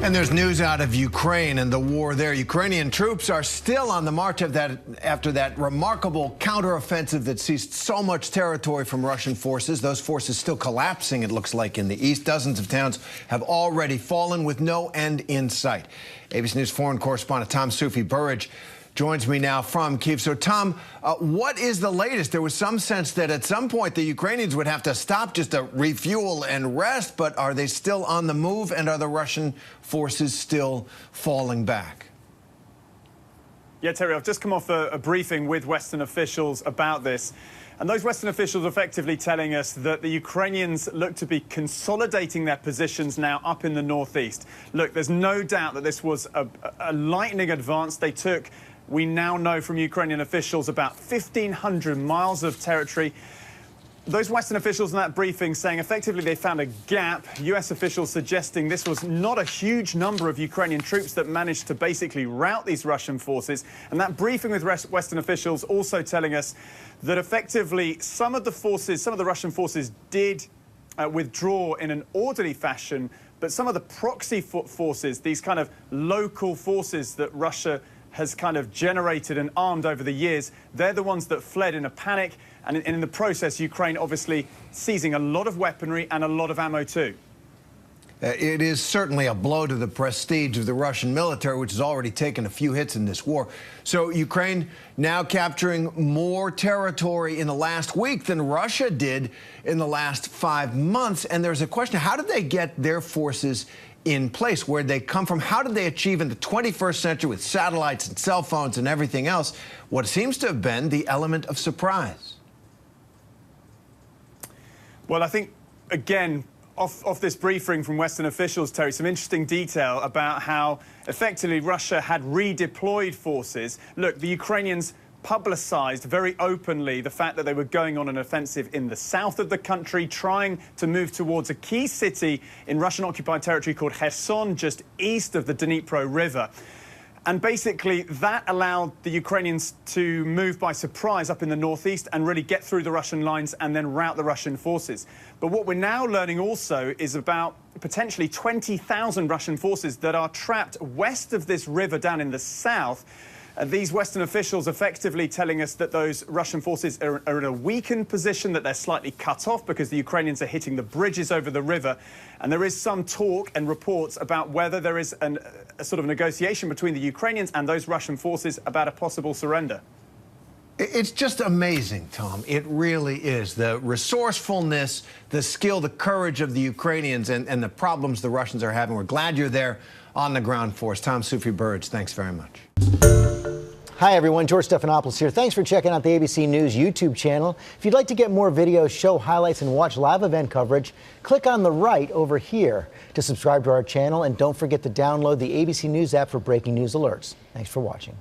And there's news out of Ukraine and the war there. Ukrainian troops are still on the march after that remarkable counteroffensive that seized so much territory from Russian forces. Those forces still collapsing, it looks like, in the east. Dozens of towns have already fallen with no end in sight. ABC News foreign correspondent Tom Burridge joins me now from Kyiv. So, Tom, what is the latest? There was some sense that at some point the Ukrainians would have to stop just to refuel and rest, but are they still on the move, and are the Russian forces still falling back? Yeah, Terry, I've just come off a briefing with Western officials about this. And those Western officials are effectively telling us that the Ukrainians look to be consolidating their positions now up in the northeast. Look, there's no doubt that this was a lightning advance they took. We now know from Ukrainian officials about 1,500 miles of territory. Those Western officials in that briefing saying effectively they found a gap. US officials suggesting this was not a huge number of Ukrainian troops that managed to basically rout these Russian forces. And that briefing with Western officials also telling us that effectively some of the Russian forces did withdraw in an orderly fashion, but some of the proxy forces, these kind of local forces that Russia has kind of generated and armed over the years, they're the ones that fled in a panic. And in the process, Ukraine obviously seizing a lot of weaponry and a lot of ammo too. It is certainly a blow to the prestige of the Russian military, which has already taken a few hits in this war. So Ukraine now capturing more territory in the last week than Russia did in the last 5 months. And there's a question, how did they get their forces in place? Where'd they come from? How did they achieve in the 21st century with satellites and cell phones and everything else what seems to have been the element of surprise? Well, I think, again, off this briefing from Western officials, Terry, some interesting detail about how effectively Russia had redeployed forces. Look, the Ukrainians publicized very openly the fact that they were going on an offensive in the south of the country, trying to move towards a key city in Russian-occupied territory called Kherson, just east of the Dnipro River. And basically, that allowed the Ukrainians to move by surprise up in the northeast and really get through the Russian lines and then rout the Russian forces. But what we're now learning also is about potentially 20,000 Russian forces that are trapped west of this river down in the south. These Western officials effectively telling us that those Russian forces are in a weakened position, that they're slightly cut off because the Ukrainians are hitting the bridges over the river. And there is some talk and reports about whether there is a sort of negotiation between the Ukrainians and those Russian forces about a possible surrender. It's just amazing, Tom. It really is. The resourcefulness, the skill, the courage of the Ukrainians and the problems the Russians are having. We're glad you're there on the ground for us. Tom Burridge, thanks very much. Hi, everyone. George Stephanopoulos here. Thanks for checking out the ABC News YouTube channel. If you'd like to get more videos, show highlights, and watch live event coverage, click on the right over here to subscribe to our channel. And don't forget to download the ABC News app for breaking news alerts. Thanks for watching.